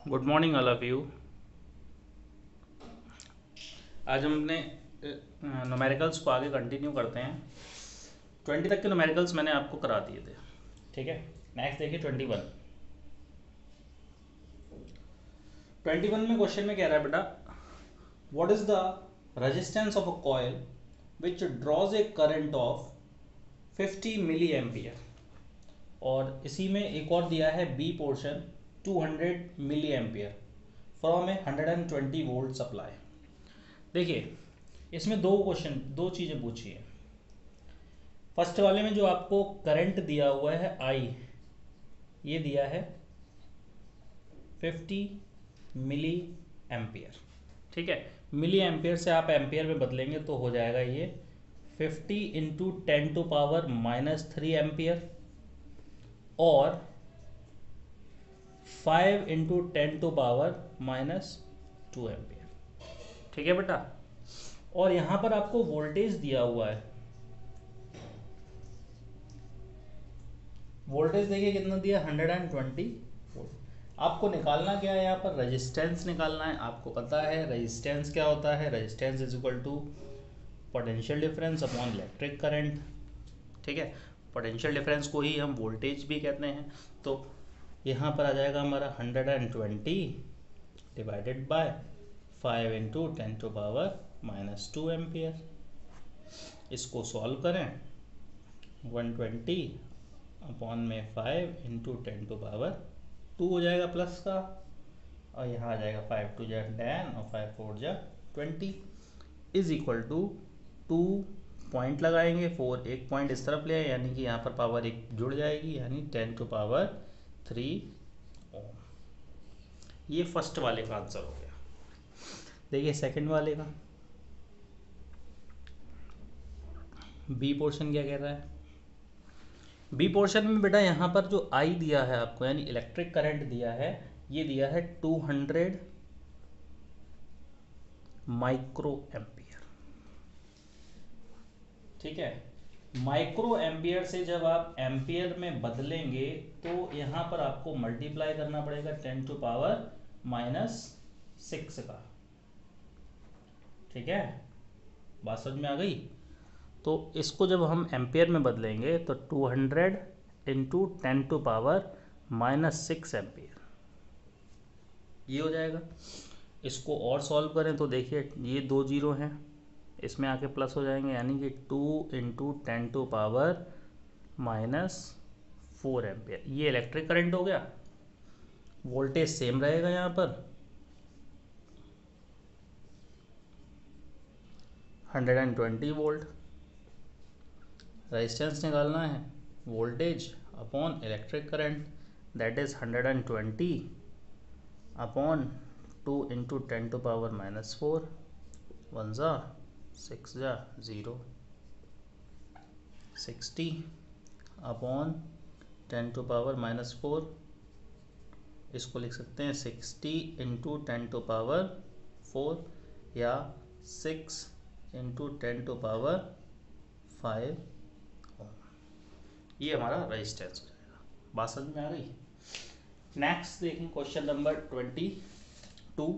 Good morning all of you. आज हम अपने न्यूमेरिकल्स को आगे कंटिन्यू करते हैं। 20 तक के न्यूमेरिकल्स मैंने आपको करा दिए थे, ठीक है। नेक्स्ट देखिए 21। 21 में क्वेश्चन में कह रहा है बेटा, what is the resistance of a coil which draws a current of 50 milli ampere. और इसी में एक और दिया है B portion 200 milli ampere from a 120 volt supply. देखिए इसमें दो चीज़ें पूछी है। फर्स्ट वाले में जो आपको करंट दिया हुआ है आई, ये दिया है 50 मिली एम्पियर, ठीक है। मिली एम्पियर से आप एम्पियर में बदलेंगे तो हो जाएगा ये 50 इंटू 10⁻³ एम्पियर और 5 इंटू 10⁻² एम्पियर, ठीक है बेटा। और यहाँ पर आपको वोल्टेज दिया हुआ है, वोल्टेज देखिए कितना दिया 120 वोल्ट। आपको निकालना क्या है, यहाँ पर रेजिस्टेंस निकालना है। आपको पता है रेजिस्टेंस क्या होता है, resistance is equal to potential difference upon electric current, ठीक है। पोटेंशियल डिफरेंस को ही हम वोल्टेज भी कहते हैं। तो यहाँ पर आ जाएगा हमारा 120 डिवाइडेड बाय 5 इंटू 10⁻² एम्पियर। इसको सॉल्व करें, 120 अपॉन में 5 इंटू 10⁻² हो जाएगा प्लस का, और यहाँ आ जाएगा 5 2 जा 10 और 5 4 जा 20 इज इक्वल टू 2 पॉइंट लगाएंगे, 4 एक पॉइंट इस तरफ ले आए, यानी कि यहाँ पर पावर एक जुड़ जाएगी, यानी 10⁻³ ओम। ये फर्स्ट वाले का आंसर हो गया। देखिए सेकंड वाले का बी पोर्शन क्या कह रहा है। बी पोर्शन में बेटा यहाँ पर जो आई दिया है आपको, यानी इलेक्ट्रिक करंट दिया है, ये दिया है 200 माइक्रो एम्पियर, ठीक है। माइक्रो एम्पियर से जब आप एम्पियर में बदलेंगे तो यहाँ पर आपको मल्टीप्लाई करना पड़ेगा 10⁻⁻6 का, ठीक है। बात समझ में आ गई। तो इसको जब हम एम्पियर में बदलेंगे तो 200 इंटू 10⁻⁻6 एम्पियर ये हो जाएगा। इसको और सॉल्व करें तो देखिए ये 2 जीरो हैं, इसमें आके प्लस हो जाएंगे, यानी कि 2 इंटू 10⁻⁻4 एम्पियर। ये इलेक्ट्रिक करंट हो गया। वोल्टेज सेम रहेगा, यहाँ पर 120 वोल्ट। रेजिस्टेंस निकालना है, voltage upon electric current, that is 120 upon 2 into 10⁻⁻4, 1 जा 6 जा 0, 60 अपॉन 10⁻⁻4, इसको लिख सकते हैं 60 इंटू 10⁻⁴ या 6 इंटू 10⁻⁵। ये हमारा रेजिस्टेंस हो जाएगा। बात समझ में आ गई। नेक्स्ट देखें क्वेश्चन नंबर 22।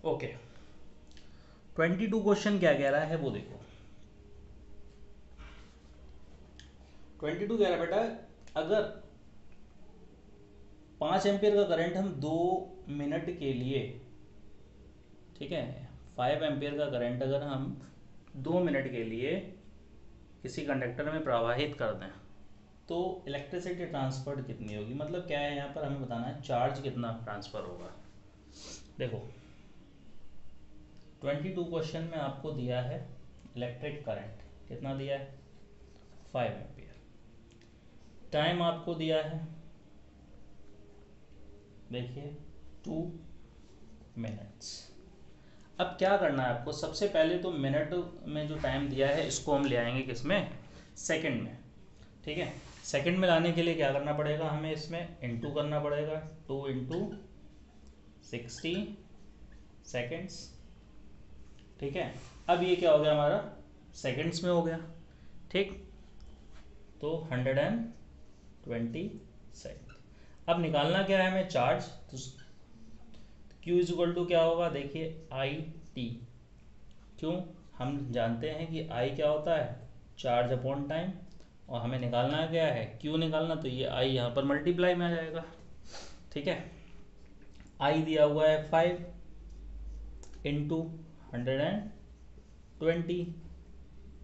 ओके 22 क्वेश्चन क्या कह रहा है वो देखो। 22 कह रहा है बेटा, अगर 5 एम्पियर का करंट हम 2 मिनट के लिए, ठीक है, 5 एम्पियर का करंट अगर हम 2 मिनट के लिए किसी कंडक्टर में प्रवाहित कर दें तो इलेक्ट्रिसिटी ट्रांसफर कितनी होगी। मतलब क्या है, यहाँ पर हमें बताना है चार्ज कितना ट्रांसफर होगा। देखो 22 क्वेश्चन में आपको दिया है इलेक्ट्रिक करंट कितना दिया है 5 एम्पियर, टाइम आपको दिया है देखिए 2 मिनट्स। अब क्या करना है आपको, सबसे पहले तो मिनट में जो टाइम दिया है इसको हम ले आएंगे किसमें, सेकंड में, ठीक है। सेकंड में लाने के लिए क्या करना पड़ेगा हमें, इसमें इनटू करना पड़ेगा, 2 इंटू 60 सेकेंड्स। ठीक है, अब ये क्या हो गया हमारा, सेकेंड्स में हो गया। ठीक, तो 120 सेकेंड। अब निकालना क्या है हमें, चार्ज। तो Q इज इक्वल टू क्या होगा, देखिए आई टी। क्यों, हम जानते हैं कि I क्या होता है, चार्ज अपॉन टाइम, और हमें निकालना क्या है, Q निकालना, तो ये I यहाँ पर मल्टीप्लाई में आ जाएगा। ठीक है, I दिया हुआ है 5 इंटू 120,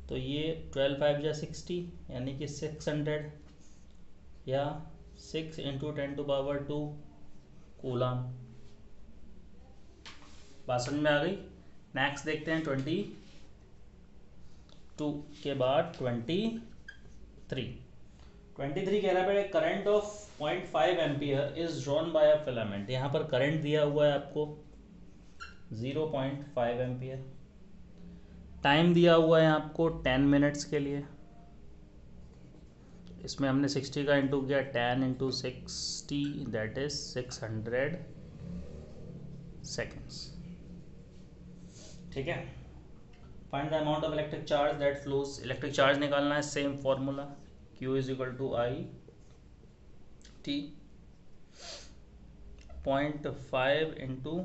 तो ये 12 5 जा 60, यानी कि 600, या 6 इंटू 10⁻², कूलम। बात समझ में आ गई। नेक्स्ट देखते हैं 22 के बाद 23 कह रहा है current of 0.5 ampere is drawn by a filament. यहाँ पर करंट दिया हुआ है आपको 0.5 एम्पियर, टाइम दिया हुआ है आपको 10 मिनट्स के लिए। इसमें हमने 60 का इंटू किया, 10 इंटू 60 दैट इज 600 सेकेंड्स। ठीक है, find the amount of electric charge that flows. Electric charge निकालना है, same formula, Q is equal to I T, 0.5 into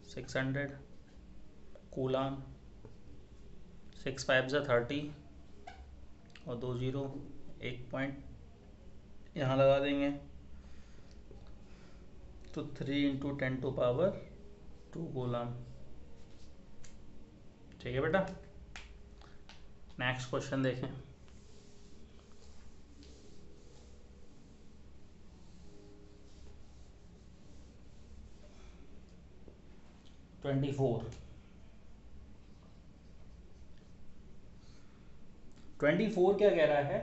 600 coulomb, 6 5 जा 30 और 2 0, 1 पॉइंट यहाँ लगा देंगे, तो 3 इंटू 10⁻² कूलम। ठीक है बेटा, नेक्स्ट क्वेश्चन देखें। ट्वेंटी फोर क्या कह रहा है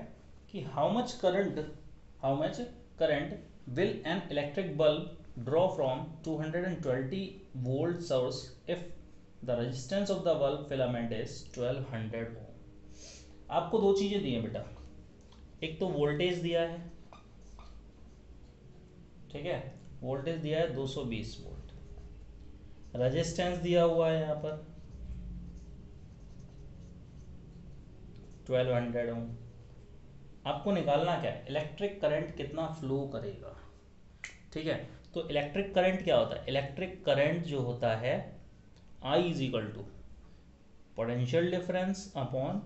कि how much current will an electric bulb draw from 220 volt source if the resistance of the bulb filament is 1200 ओम। आपको दो चीजें दी हैं बेटा, एक तो वोल्टेज दिया है, ठीक है, वोल्टेज दिया है 220 वोल्ट, रेजिस्टेंस दिया हुआ है यहाँ पर 1200 ओम। आपको निकालना क्या है, इलेक्ट्रिक करंट कितना फ्लो करेगा। ठीक है, तो इलेक्ट्रिक करंट क्या होता है, इलेक्ट्रिक करंट जो होता है I is equal to potential difference upon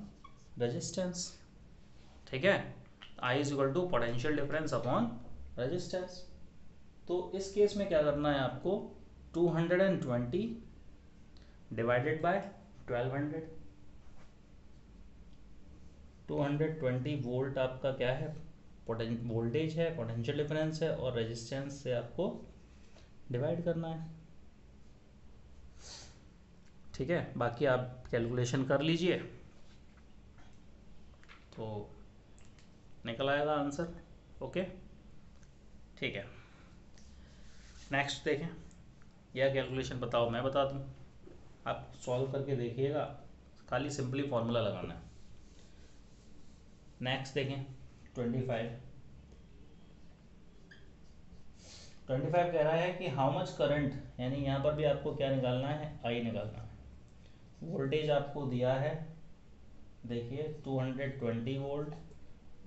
resistance. ठीक है, I is equal to potential difference upon resistance. तो इस केस में क्या करना है आपको, 220 डिवाइडेड बाय 1200, 220 वोल्ट आपका क्या है, वोल्टेज है, पोटेंशियल डिफरेंस है, और रेजिस्टेंस से आपको डिवाइड करना है। ठीक है, बाकी आप कैलकुलेशन कर लीजिए तो निकल आएगा आंसर। ओके, ठीक है, नेक्स्ट देखें, यह कैलकुलेशन बताओ मैं बता दूं, आप सॉल्व करके देखिएगा, खाली सिंपली फॉर्मूला लगाना है। नेक्स्ट देखें 25 कह रहा है कि हाउ मच करंट, यानी यहाँ पर भी आपको क्या निकालना है, आई निकालना है। वोल्टेज आपको दिया है, देखिए 220 वोल्ट,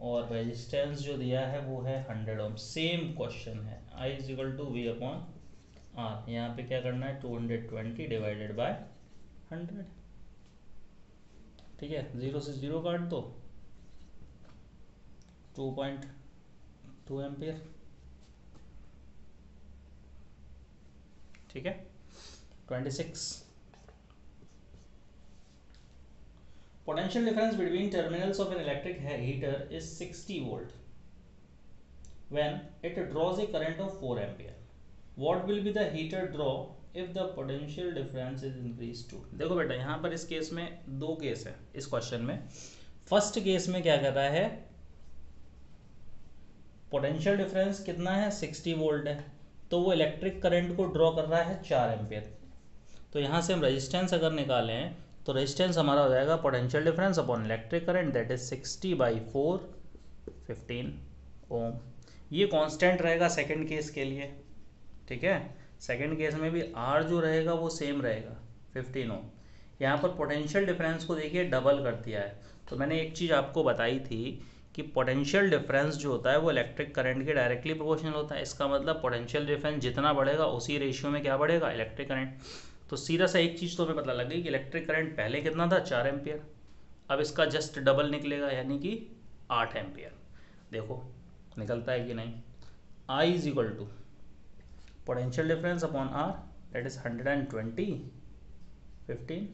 और रेजिस्टेंस जो दिया है वो है 100 ओम। सेम क्वेश्चन है, I is equal to V upon R. यहाँ पे क्या करना है, 220 डिवाइडेड बाय 100। ठीक है, 0 से 0 काट दो, 2.2 एम्पियर। ठीक है, 26 potential difference between terminals of an electric heater is 60 volt when it draws a current of 4 ampere. What will be the heater draw if the potential difference is increase to. देखो बेटा, यहाँ पर इस case में दो case है इस question में। फर्स्ट केस में क्या कर रहा है, पोटेंशियल डिफरेंस कितना है, 60 वोल्ट है, तो वो इलेक्ट्रिक करंट को ड्रॉ कर रहा है 4 एम्पियर। तो यहाँ से हम रेजिस्टेंस अगर निकालें तो रेजिस्टेंस हमारा हो जाएगा potential difference upon electric current, that is 60/4 15 ओम। ये कांस्टेंट रहेगा सेकंड केस के लिए। ठीक है, सेकेंड केस में भी आर जो रहेगा वो सेम रहेगा 15 ओम। यहाँ पर पोटेंशियल डिफरेंस को देखिए डबल कर दिया है। तो मैंने एक चीज़ आपको बताई थी कि पोटेंशियल डिफरेंस जो होता है वो इलेक्ट्रिक करंट के डायरेक्टली प्रोपोर्शनल होता है। इसका मतलब पोटेंशियल डिफरेंस जितना बढ़ेगा उसी रेशियो में क्या बढ़ेगा, इलेक्ट्रिक करंट। तो सीधा सा एक चीज़ तो हमें पता लग गई कि इलेक्ट्रिक करंट पहले कितना था, 4 एम्पियर, अब इसका जस्ट डबल निकलेगा यानी कि 8 एम्पियर। देखो निकलता है कि नहीं। I is equal to potential difference upon R, that is 120 15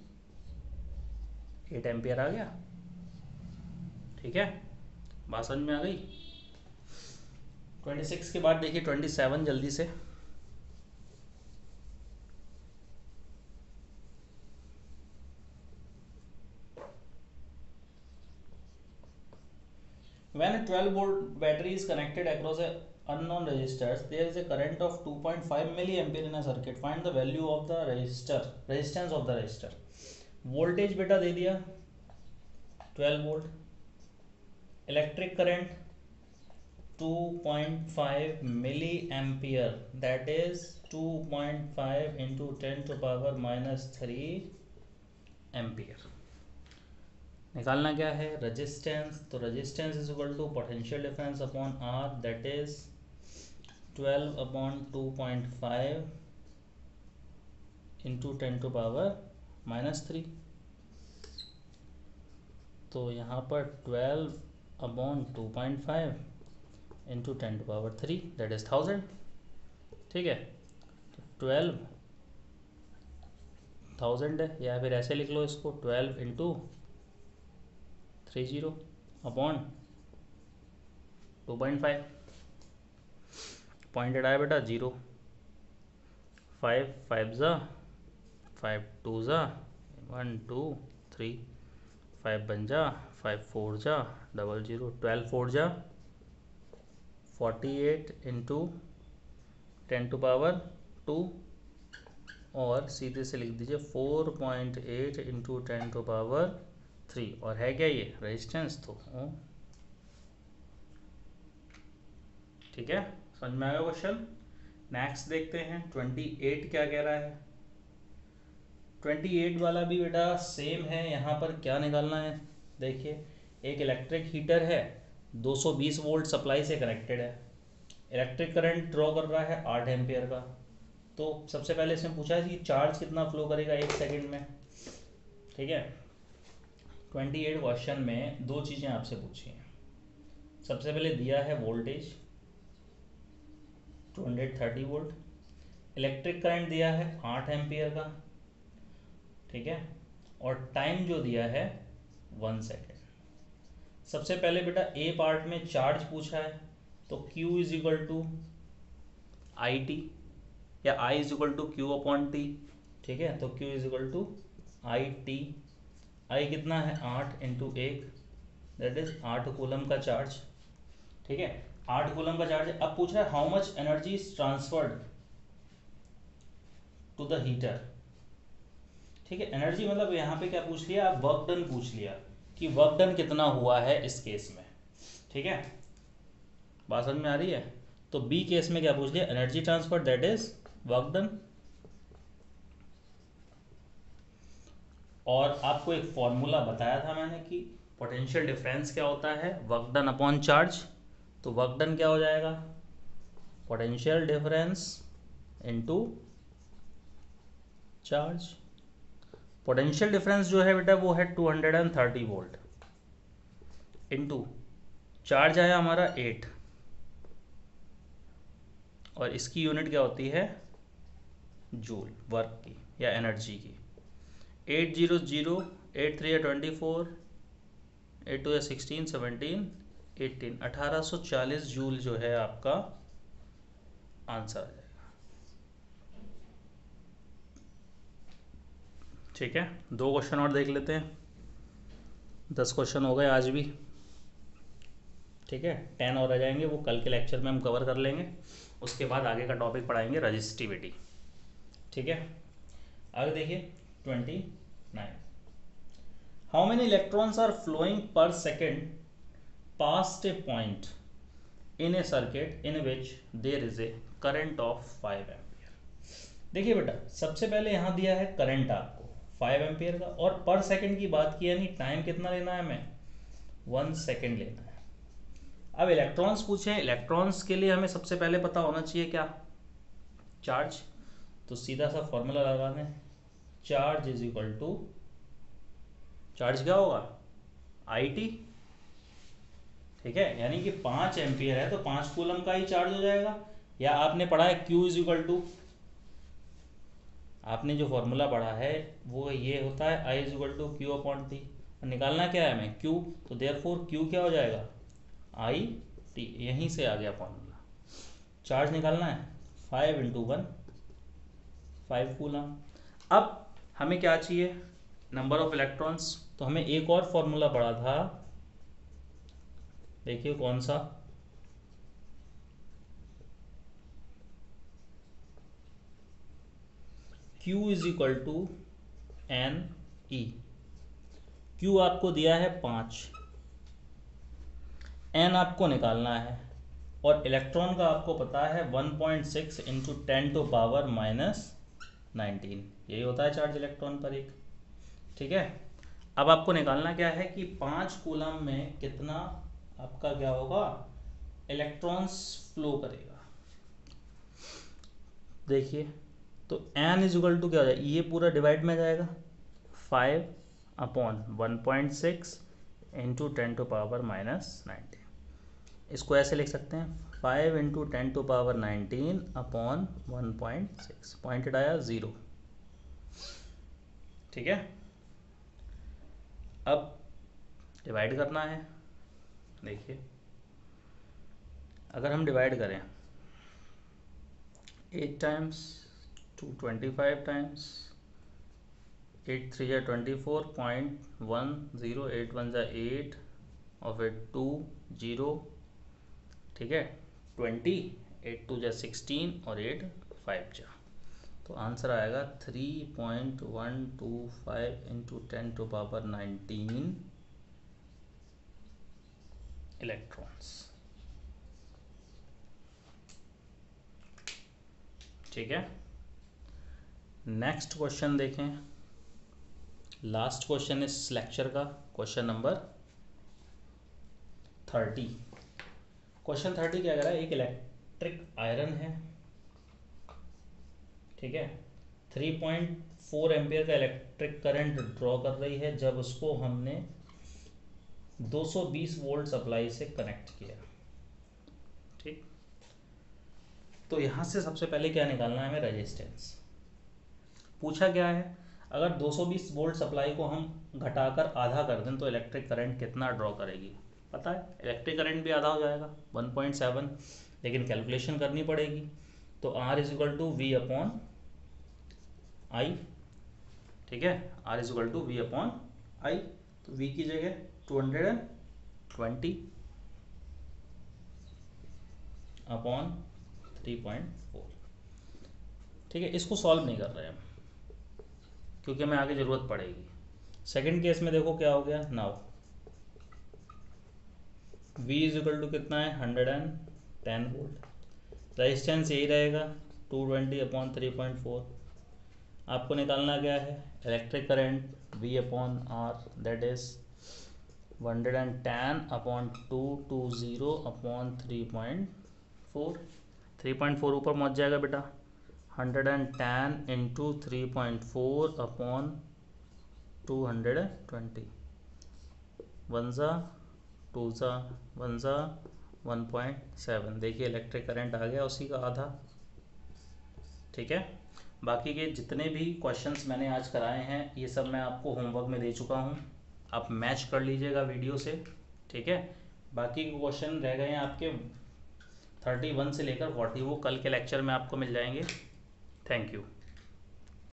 8 ampere आ गया। ठीक है, बात समझ में आ गई। 26 के बाद देखिए 27 जल्दी से। When a 12 volt battery is connected across a unknown resistors, there is a current of 2.5 milliampere in a circuit. Find the value of the resistance of the resistor. Voltage बेटा दे दिया 12 volt, electric current 2.5 milliampere, that is 2.5 into 10 to power minus 3 ampere. निकालना क्या है, resistance. तो resistance is equal to potential difference upon R, that is 12 upon 2.5 into 10 to power minus 3। तो यहाँ पर 12 upon 2.5 into 10 to power 3, that is 1000। ठीक है, तो 12,000 है, या फिर ऐसे लिख लो इसको 12 इंटू 30 अपॉन 2.5। पॉइंटेड आया बेटा 0, 5 5 ज़ा 5 2 ज़ा 1 2 3 5 बन जा 5 4 जा 00, 12 4 जा 48 इंटू 10 टू पावर 2, और सीधे से लिख दीजिए 4.8 इंटू 10 टू पावर 3। और है क्या ये रेजिस्टेंस, तो ठीक है, समझ में आएगा क्वेश्चन। नेक्स्ट देखते हैं 28 क्या कह रहा है। 28 वाला भी बेटा सेम है। यहाँ पर क्या निकालना है, देखिए एक इलेक्ट्रिक हीटर है, 220 वोल्ट सप्लाई से कनेक्टेड है, इलेक्ट्रिक करंट ड्रॉ कर रहा है 8 एम्पियर का। तो सबसे पहले इसमें पूछा है कि चार्ज कितना फ्लो करेगा 1 सेकेंड में। ठीक है, 28 क्वेश्चन में दो चीज़ें आपसे पूछी हैं। सबसे पहले दिया है वोल्टेज 230 वोल्ट, इलेक्ट्रिक करंट दिया है 8 एम्पियर का। ठीक है, और टाइम जो दिया है 1 सेकेंड। सबसे पहले बेटा ए पार्ट में चार्ज पूछा है, तो Q is equal to I T, या I is equal to Q upon T. ठीक है, तो Q is equal to I T. I कितना है 8 इंटू 1, दैट इज 8 कूलम का चार्ज। ठीक है, 8 कूलम का चार्ज। अब पूछ रहा है how much energy is transferred to the heater. ठीक है, एनर्जी मतलब यहाँ पे क्या पूछ लिया, वर्क डन पूछ लिया कि वर्क डन कितना हुआ है इस केस में। ठीक है, बात समझ में आ रही है। तो बी केस में क्या पूछ लिया, energy transfer that is work done. और आपको एक फॉर्मूला बताया था मैंने कि पोटेंशियल डिफरेंस क्या होता है, वर्क डन अपॉन चार्ज। तो वर्क डन क्या हो जाएगा, potential difference into charge. Potential difference जो है बेटा वो है 230 वोल्ट इनटू चार्ज आया हमारा 8, और इसकी यूनिट क्या होती है, जूल, वर्क की या एनर्जी की। 800 8 3 24 8 2 16 17 18 1840 जूल जो है आपका आंसर आ जाएगा। ठीक है, 2 क्वेश्चन और देख लेते हैं, 10 क्वेश्चन हो गए आज भी। ठीक है, 10 और आ जाएंगे, वो कल के लेक्चर में हम कवर कर लेंगे। उसके बाद आगे का टॉपिक पढ़ाएंगे रजिस्टिविटी। ठीक है, आगे देखिए 29। How many electrons are flowing per second past a point in a circuit in which there is a current of 5 ampere. देखिए बेटा, सबसे पहले यहाँ दिया है करंट आपको 5 एम्पियर का, और पर सेकंड की बात की, यानी टाइम कितना लेना है हमें, 1 सेकंड लेना है। अब इलेक्ट्रॉन्स पूछे, इलेक्ट्रॉन्स के लिए हमें सबसे पहले पता होना चाहिए क्या, चार्ज। तो सीधा सा फॉर्मूला लगा दें, charge is equal to, charge क्या होगा, आई टी। ठीक है, यानी कि 5 एम्पियर है तो 5 कूलम का ही चार्ज हो जाएगा। या आपने पढ़ा है Q इज इक्वल टू, आपने जो फॉर्मूला पढ़ा है वो ये होता है I is equal to Q upon T. निकालना क्या है हमें, Q, तो देयरफॉर Q क्या हो जाएगा, आई टी। यहीं से आ गया फॉर्मूला। चार्ज निकालना है 5 इंटू 1, 5 कूलम। अब हमें क्या चाहिए, नंबर ऑफ इलेक्ट्रॉन्स। तो हमें एक और फॉर्मूला पढ़ा था, देखिए कौन सा, Q is equal to N E. Q आपको दिया है 5, N आपको निकालना है, और इलेक्ट्रॉन का आपको पता है 1.6 इंटू 10 टू पावर -19, यही होता है चार्ज इलेक्ट्रॉन पर एक। ठीक है, अब आपको निकालना क्या है कि 5 कूलम में कितना आपका क्या होगा, इलेक्ट्रॉन्स फ्लो करेगा। देखिए, तो N इज इक्वल टू क्या हो जाएगा, ये पूरा डिवाइड में जाएगा, 5 अपॉन 1.6 इंटू 10 टू पावर -19। इसको ऐसे लिख सकते हैं, 5 into 10 to power 19 upon 1.6, pointed आया 0। ठीक है, अब डिवाइड करना है। देखिए, अगर हम डिवाइड करें 8 टाइम्स, 225 टाइम्स, 8 3 या 24.10, 8 1 जा 8 और फिर 2 0। ठीक है, 20, 8 2 जा 16 और 8 5 जा, तो आंसर आएगा 3.125 इंटू 10 टू पावर 19 इलेक्ट्रॉन्स। ठीक है, नेक्स्ट क्वेश्चन देखें, लास्ट क्वेश्चन इस लेक्चर का, क्वेश्चन नंबर 30। क्वेश्चन 30 क्या कह रहा है, एक इलेक्ट्रिक आयरन है, ठीक है, 3.4 एम्पियर का इलेक्ट्रिक करंट ड्रॉ कर रही है जब उसको हमने 220 वोल्ट सप्लाई से कनेक्ट किया। ठीक, तो यहाँ से सबसे पहले क्या निकालना है हमें, रेजिस्टेंस। पूछा क्या है, अगर 220 वोल्ट सप्लाई को हम घटाकर आधा कर दें तो इलेक्ट्रिक करंट कितना ड्रॉ करेगी। पता है इलेक्ट्रिक करंट भी आधा हो जाएगा 1.7, लेकिन कैलकुलेशन करनी पड़ेगी। तो R is equal to V upon I. ठीक है, R is equal to V upon I, तो V की जगह 220 अपॉन 3.4। ठीक है, इसको सॉल्व नहीं कर रहे हम क्योंकि हमें आगे ज़रूरत पड़ेगी। सेकंड केस में देखो क्या हो गया, now V is equal to कितना है, 110 वोल्ट, रेजिस्टेंस यही रहेगा 220 अपॉन 3.4। आपको निकालना क्या है, electric current V upon R, that is 110 upon 220 upon 3.4। 3.4 ऊपर पहुँच जाएगा बेटा, 110 इंटू 3.4 अपॉन 220, 1 ज़ा 2 ज़ा 1 ज़ा 1.7। देखिए इलेक्ट्रिक करंट आ गया उसी का आधा। ठीक है, बाकी के जितने भी क्वेश्चंस मैंने आज कराए हैं ये सब मैं आपको होमवर्क में दे चुका हूँ, आप मैच कर लीजिएगा वीडियो से। ठीक है, बाकी के क्वेश्चन रह गए हैं आपके 31 से लेकर 40, वो कल के लेक्चर में आपको मिल जाएंगे। Thank you.